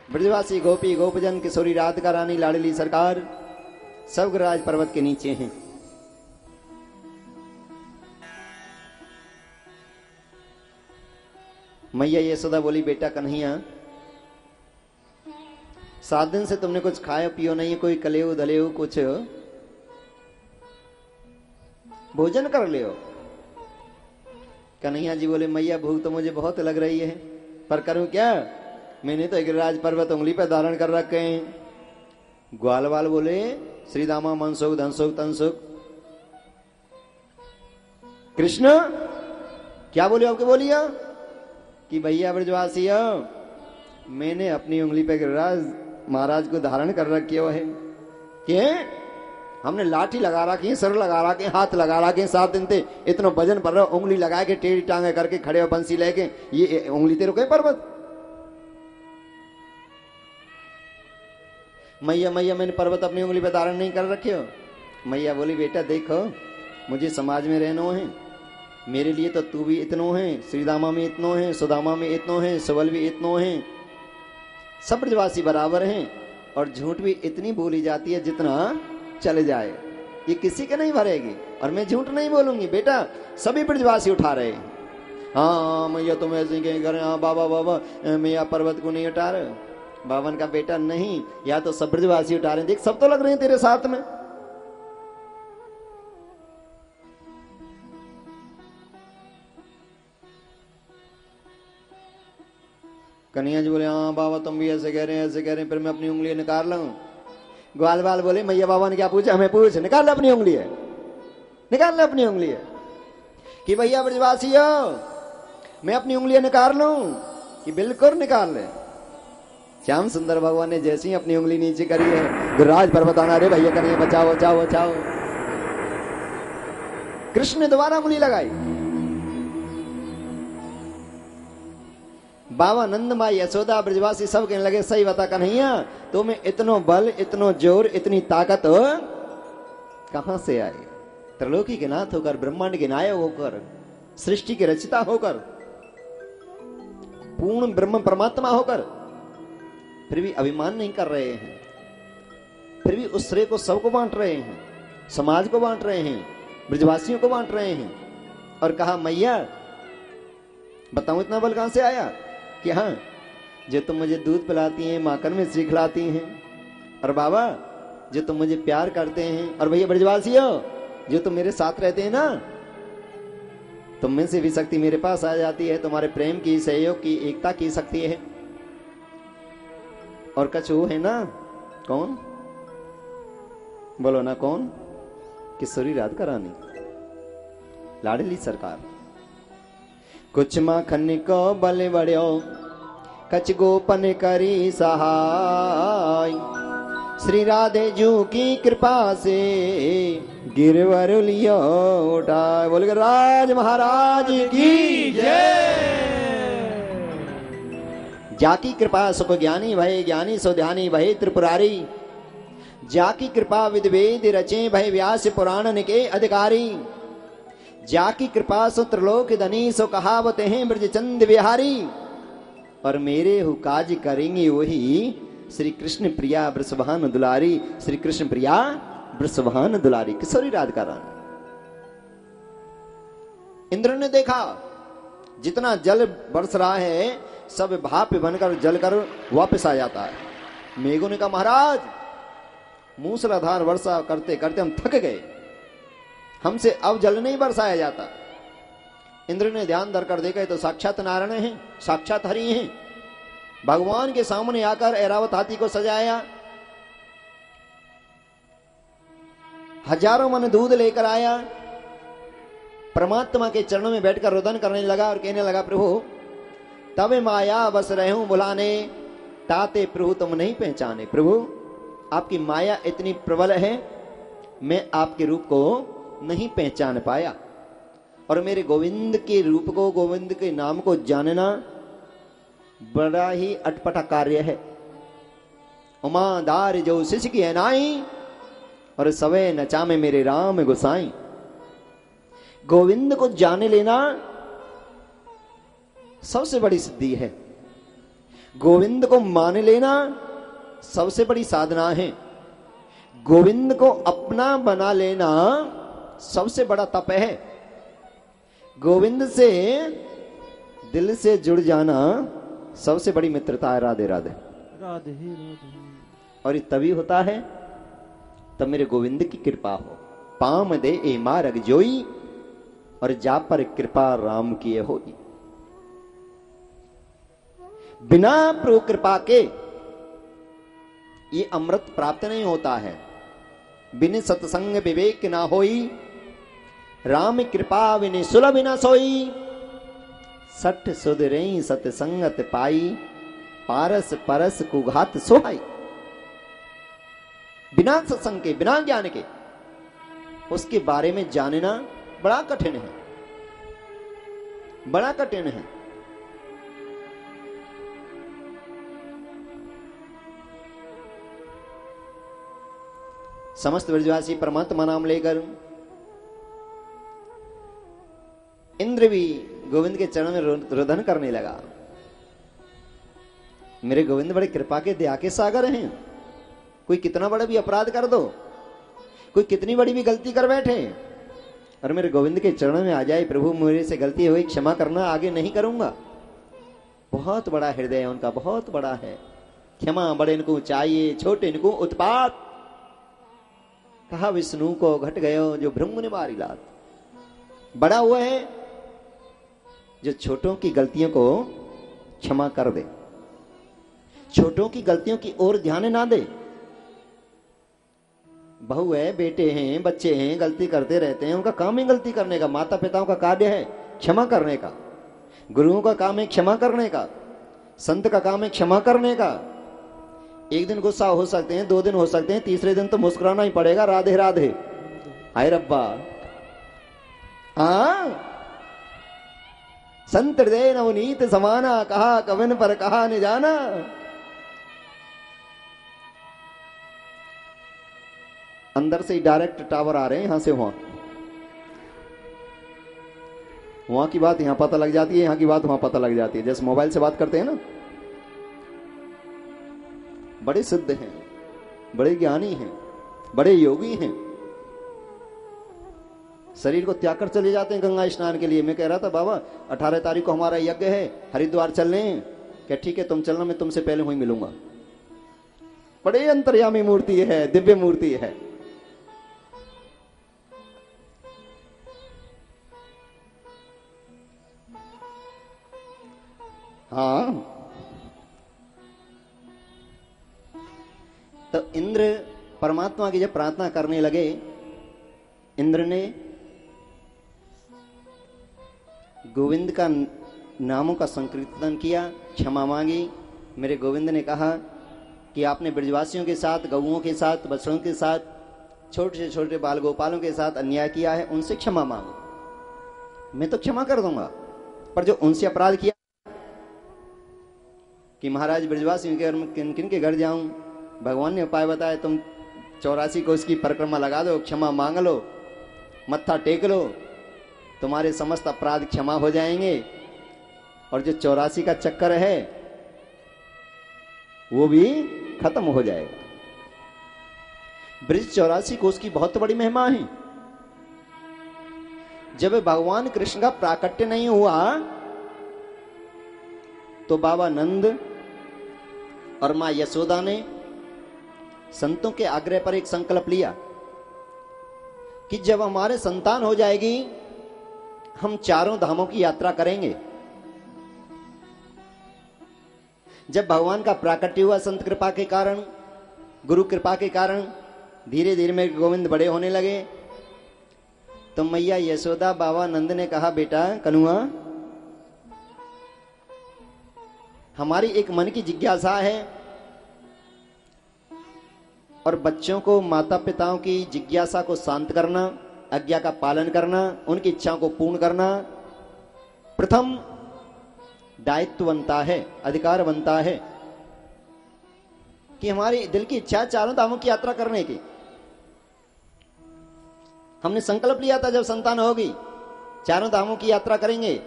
ब्रजवासी गोपी गोपजन किशोरी राधिका रानी लाडली सरकार सब गिरिराज पर्वत के नीचे हैं। मैया यशोदा बोली, बेटा कन्हैया 7 दिन से तुमने कुछ खाया पियो नहीं, कोई कलेऊ दलेऊ कुछ भोजन कर ले। कन्हैया जी बोले, मैया भूख तो मुझे बहुत लग रही है, पर करूं क्या, मैंने तो गिरिराज पर्वत उंगली पर धारण कर रखे हैं। ग्वालवाल बोले, श्री दामा मनसुख धनसुख तनसुख। कृष्ण क्या बोले आपके बोलिया कि भैया ब्रजवासी मैंने अपनी उंगली पे गिरिराज महाराज को धारण कर रखे है। क्या हमने लाठी लगा रखी, सर लगा रखे, हाथ लगा रखे, 7 दिन थे इतना वजन पर रहा, उंगली लगा के टेढ़ी टांगे करके खड़े हो बंसी लेके, ये उंगली तेरे को पर्वत। मैया मैया मैंने पर्वत अपनी उंगली पे धारण नहीं कर रखे हो। मैया बोली, बेटा देखो मुझे समाज में रहना है, मेरे लिए तो तू भी इतनो है, श्रीदामा में इतनो है, सुदामा में इतनो है, सुबल भी इतनो है, सब ब्रजवासी बराबर हैं। और झूठ भी इतनी बोली जाती है जितना चले जाए, ये किसी के नहीं भरेगी। और मैं झूठ नहीं बोलूंगी बेटा, सभी ब्रजवासी उठा रहे हैं। हाँ मैया तुम ऐसे कहीं करें, हाँ बाबा बाबा मैया पर्वत को नहीं उठा रहे। बावन का बेटा नहीं, या तो सब ब्रजवासी उठा रहे हैं, देख सब तो लग रहे हैं तेरे साथ में। कन्हैया जी बोले, हाँ बाबा तुम भी ऐसे कह रहे हैं, ऐसे कह रहे हैं, फिर मैं अपनी उंगली निकाल लाऊं। ग्वाल बाल बोले, मैया बाबा ने क्या पूछा, हमें पूछ, निकाल ले अपनी उंगली है, निकाल ले अपनी उंगली है। कि भैया ब्रजवासी हो मैं अपनी उंगलियां निकाल लूं, कि बिल्कुल निकाल ले। श्याम सुंदर भगवान ने जैसे ही अपनी उंगली नीचे करी है, गिरिराज पर्वत आना, रे भैया कन्हैया बचाओ बचाओ बचाओ। कृष्ण ने दोबारा उंगली लगाई। बाबा नंद माई यशोदा ब्रजवासी सब कहने लगे, सही बता कन्हैया तुम्हें इतनो बल, इतनो जोर, इतनी ताकत कहां से आई? त्रिलोकी के नाथ होकर, ब्रह्मांड के नायक होकर, सृष्टि के रचिता होकर, पूर्ण ब्रह्म परमात्मा होकर, फिर भी अभिमान नहीं कर रहे हैं, फिर भी उस श्रेय को सबको बांट रहे हैं, समाज को बांट रहे हैं, ब्रजवासियों को बांट रहे हैं। और कहा, मैया बताऊं इतना बल कहां से आया? कि हाँ जो तुम मुझे दूध पिलाती हैं, माखन में श्री खिलाती हैं, और बाबा जो तुम मुझे प्यार करते हैं, और भैया ब्रजवासी हो जो तुम मेरे साथ रहते हैं ना, तुम में से भी शक्ति मेरे पास आ जाती है, तुम्हारे प्रेम की, सहयोग की, एकता की शक्ति है। और कछ वो है ना, कौन बोलो ना, कौन? किशोरी राधिका रानी लाडली सरकार। कुछ माखन को बल बड़ो, कछ गोपन करी सहाय, श्री राधे जू की कृपा से गिरवर लियो उठा। बोल राज महाराज की जय। जाकी कृपा सुख ज्ञानी भय, ज्ञानी सो ध्यानी भय त्रिपुरारी, जाकी कृपा विद वेद रचे भय व्यास पुराण के अधिकारी, जाकी कृपा सो त्रिलोक धनी सो कहावत हैं ब्रज चंद बिहारी, और मेरे हु काज करेंगे वही श्री कृष्ण प्रिया ब्रसभान दुलारी, श्री कृष्ण प्रिया ब्रसभान दुलारी किशोरी राधिका रानी। इंद्र ने देखा जितना जल बरस रहा है सब भाप बनकर जलकर वापस आ जाता है। मेघों ने कहा, महाराज मूसलाधार वर्षा करते करते हम थक गए, हमसे अब जल नहीं बरसाया जाता। इंद्र ने ध्यान धर कर देखा तो साक्षात नारायण हैं, साक्षात हरि हैं। भगवान के सामने आकर ऐरावत हाथी को सजाया, हजारों मन दूध लेकर आया, परमात्मा के चरणों में बैठकर रुदन करने लगा और कहने लगा, प्रभु तब माया बस रहूं बुलाने, ताते प्रभु तुम नहीं पहचाने। प्रभु आपकी माया इतनी प्रबल है, मैं आपके रूप को नहीं पहचान पाया, और मेरे गोविंद के रूप को, गोविंद के नाम को जानना बड़ा ही अटपटा कार्य है। उमादार जो शिष की है नाई, और सवे नचा में मेरे राम गुसाई। गोविंद को जाने लेना सबसे बड़ी सिद्धि है। गोविंद को मान लेना सबसे बड़ी साधना है। गोविंद को अपना बना लेना सबसे बड़ा तप है। गोविंद से दिल से जुड़ जाना सबसे बड़ी मित्रता है। राधे राधे राधे राधे। और ये तभी होता है तब मेरे गोविंद की कृपा हो। पाम दे ए मारग जोई और जा पर कृपा राम किए होगी। बिना प्रभु कृपा के ये अमृत प्राप्त नहीं होता है। बिन सत्संग विवेक ना होई, राम कृपा बिन सुलभ न सोई। सठ सुधरे सत्संगत पाई, पारस परस कुघात सोहाई। बिना सत्संग के, बिना ज्ञान के उसके बारे में जानना बड़ा कठिन है, बड़ा कठिन है। समस्त ब्रजवासी परमात्मा नाम लेकर इंद्र भी गोविंद के चरणों में रोदन करने लगा। मेरे गोविंद बड़े कृपा के दया के सागर हैं। कोई कितना बड़ा भी अपराध कर दो, कोई कितनी बड़ी भी गलती कर बैठे और मेरे गोविंद के चरणों में आ जाए, प्रभु मेरे से गलती हुई क्षमा करना, आगे नहीं करूंगा। बहुत बड़ा हृदय है उनका, बहुत बड़ा है। क्षमा बड़े इनको चाहिए, छोटे इनको उत्पात। कहा विष्णु को घट गयो जो ब्रह्म ने मारी लात। बड़ा हुआ है जो छोटों की गलतियों को क्षमा कर दे, छोटों की गलतियों की ओर ध्यान ना दे। बहू है, बेटे हैं, बच्चे हैं, गलती करते रहते हैं, उनका काम है गलती करने का। माता पिताओं का कार्य है क्षमा करने का, गुरुओं का काम है क्षमा करने का, संत का काम है क्षमा करने का। एक दिन गुस्सा हो सकते हैं, 2 दिन हो सकते हैं, तीसरे दिन तो मुस्कुराना ही पड़ेगा। राधे राधे। हाय रब्बा। संत हृदय नवनीत समाना, कहा कवन पर कहा न जाना। अंदर से ही डायरेक्ट टावर आ रहे हैं, यहां से वहां की बात यहां पता लग जाती है, यहां की बात वहां पता लग जाती है। जैसे मोबाइल से बात करते हैं ना। बड़े सिद्ध हैं, बड़े ज्ञानी हैं, बड़े योगी हैं, शरीर को त्याग कर चले जाते हैं गंगा स्नान के लिए। मैं कह रहा था बाबा 18 तारीख को हमारा यज्ञ है, हरिद्वार चलने हैं। क्या ठीक है, तुम चलना, मैं तुमसे पहले वहीं मिलूंगा। बड़े अंतर्यामी मूर्ति है, दिव्य मूर्ति है। हाँ, तो इंद्र परमात्मा की जब प्रार्थना करने लगे, इंद्र ने गोविंद का नामों का संकीर्तन किया, क्षमा मांगी। मेरे गोविंद ने कहा कि आपने ब्रजवासियों के साथ, गौओं के साथ, बछड़ों के साथ, छोटे से छोटे बाल गोपालों के साथ अन्याय किया है, उनसे क्षमा मांगो। मैं तो क्षमा कर दूंगा, पर जो उनसे अपराध किया कि महाराज ब्रजवासियों के किन किन के घर जाऊं, भगवान ने उपाय बताया, तुम 84 को उसकी परिक्रमा लगा दो, क्षमा मांग लो, मत्था टेक लो, तुम्हारे समस्त अपराध क्षमा हो जाएंगे और जो 84 का चक्कर है वो भी खत्म हो जाएगा। ब्रज 84 को उसकी बहुत बड़ी महिमा है। जब भगवान कृष्ण का प्राकट्य नहीं हुआ तो बाबा नंद और मां यशोदा ने संतों के आग्रह पर एक संकल्प लिया कि जब हमारे संतान हो जाएगी हम 4 धामों की यात्रा करेंगे। जब भगवान का प्राकट्य हुआ संत कृपा के कारण, गुरु कृपा के कारण, धीरे धीरे मेरे गोविंद बड़े होने लगे, तो मैया यशोदा बाबा नंद ने कहा, बेटा कन्हुआ, हमारी एक मन की जिज्ञासा है और बच्चों को माता पिताओं की जिज्ञासा को शांत करना, आज्ञा का पालन करना, उनकी इच्छाओं को पूर्ण करना प्रथम दायित्व बनता है, अधिकार बनता है कि हमारे दिल की इच्छा 4 धामों की यात्रा करने की। हमने संकल्प लिया था जब संतान होगी 4 धामों की यात्रा करेंगे।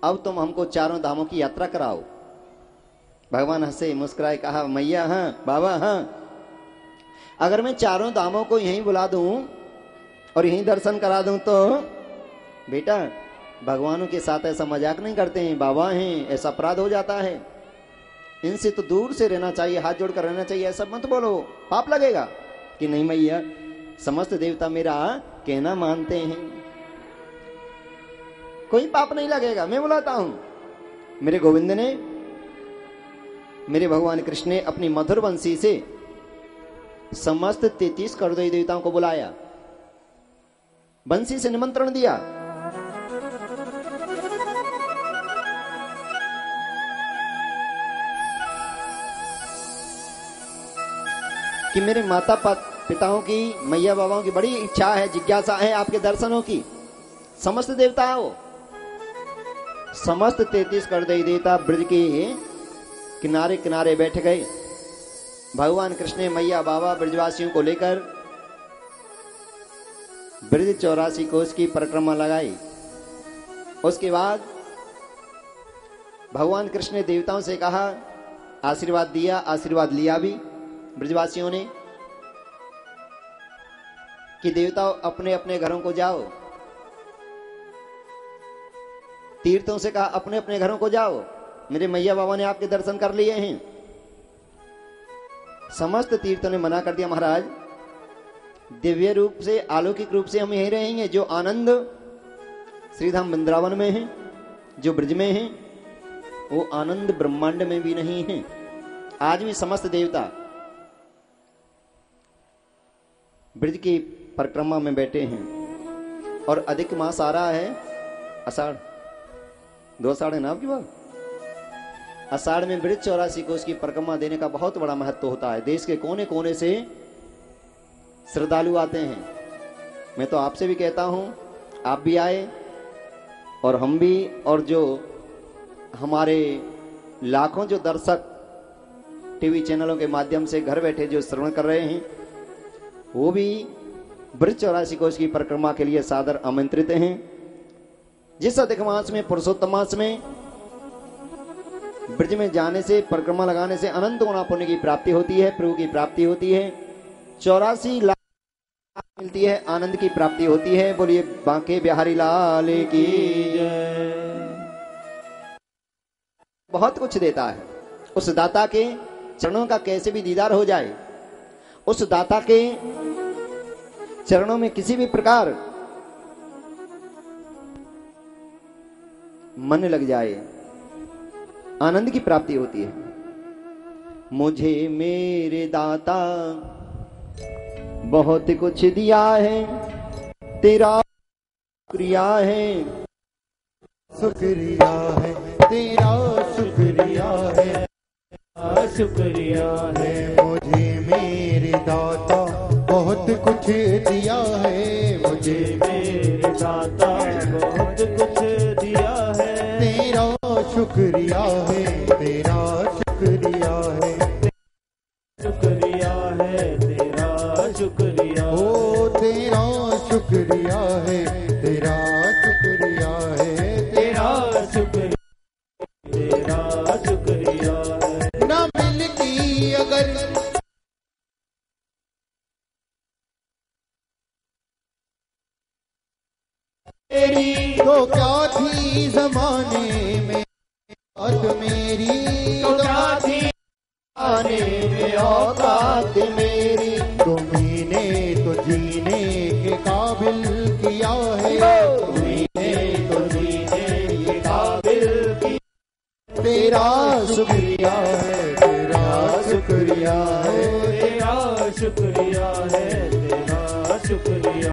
अब तुम हमको 4 धामों की यात्रा कराओ। भगवान हंसे मुस्कुराए, कहा मैया हाँ बाबा हाँ, अगर मैं चारों धामों को यहीं बुला दूं और यहीं दर्शन करा दूं तो बेटा भगवानों के साथ ऐसा मजाक नहीं करते हैं, बाबा हैं, ऐसा अपराध हो जाता है, इनसे तो दूर से रहना चाहिए, हाथ जोड़कर रहना चाहिए, ऐसा मत बोलो, पाप लगेगा। कि नहीं मैया, समस्त देवता मेरा कहना मानते हैं, कोई पाप नहीं लगेगा, मैं बुलाता हूं। मेरे गोविंद ने, मेरे भगवान कृष्ण ने अपनी मधुर बंसी से समस्त 33 करोड़ देवताओं को बुलाया, बंसी से निमंत्रण दिया। कि मेरे माता पिताओं की, मैया बाबाओं की बड़ी इच्छा है, जिज्ञासा है आपके दर्शनों की। समस्त देवता हो, समस्त 33 करोड़ देवता ब्रज के किनारे किनारे बैठ गए। भगवान कृष्ण ने मैया बाबा ब्रजवासियों को लेकर ब्रज 84 कोस की परिक्रमा लगाई। उसके बाद भगवान कृष्ण ने देवताओं से कहा, आशीर्वाद दिया, आशीर्वाद लिया भी ब्रजवासियों ने कि देवताओं अपने अपने घरों को जाओ। तीर्थों से कहा अपने अपने घरों को जाओ, मेरे मैया बाबा ने आपके दर्शन कर लिए हैं। समस्त तीर्थों ने मना कर दिया, महाराज दिव्य रूप से, अलौकिक रूप से हम यहीं रहेंगे। जो आनंद श्रीधाम वृंदावन में है, जो ब्रज में है, वो आनंद ब्रह्मांड में भी नहीं है। आज भी समस्त देवता ब्रज की परिक्रमा में बैठे हैं। और अधिक मास आ रहा है, आषाढ़, 2 आषाढ़ है ना आपकी बात। आषाढ़ में ब्रज 84 कोस की परिक्रमा देने का बहुत बड़ा महत्व होता है। देश के कोने कोने से श्रद्धालु आते हैं। मैं तो आपसे भी कहता हूं, आप भी आए और हम भी, और जो हमारे लाखों जो दर्शक टीवी चैनलों के माध्यम से घर बैठे जो श्रवण कर रहे हैं, वो भी ब्रज 84 कोस की परिक्रमा के लिए सादर आमंत्रित हैं। जिस अधिक मास में, पुरुषोत्तम मास में ब्रज में जाने से, परिक्रमा लगाने से अनंत गुणा पुण्य की प्राप्ति होती है, प्रभु की प्राप्ति होती है, 84 लाख मिलती है, आनंद की प्राप्ति होती है। बोलिए बांके बिहारी लाल की जय। बहुत कुछ देता है। उस दाता के चरणों का कैसे भी दीदार हो जाए, उस दाता के चरणों में किसी भी प्रकार मन लग जाए, आनंद की प्राप्ति होती है। मुझे मेरे दाता बहुत कुछ दिया है, तेरा शुक्रिया है, शुक्रिया है तेरा, शुक्रिया है, शुक्रिया है। मुझे मेरे दाता बहुत कुछ दिया है, मुझे मेरे दाता बहुत कुछ दिया है, तेरा शुक्रिया है, तेरा शुक्रिया है, शुक्रिया है तेरा, शुक्रिया ओ तेरा शुक्रिया है, तेरा शुक्रिया है, तेरा शुक्रिया, तेरा शुक्रिया है। ना मिलती अगर तेरी तो क्या थी जमाने में औकात मेरी, तो क्या थी आने में औकात मेरी, तुम्हीने तो जीने के काबिल किया है, तुम्हीने तो जीने के काबिल की, तेरा शुक्रिया है, तेरा शुक्रिया है, तेरा शुक्रिया है, तेरा शुक्रिया।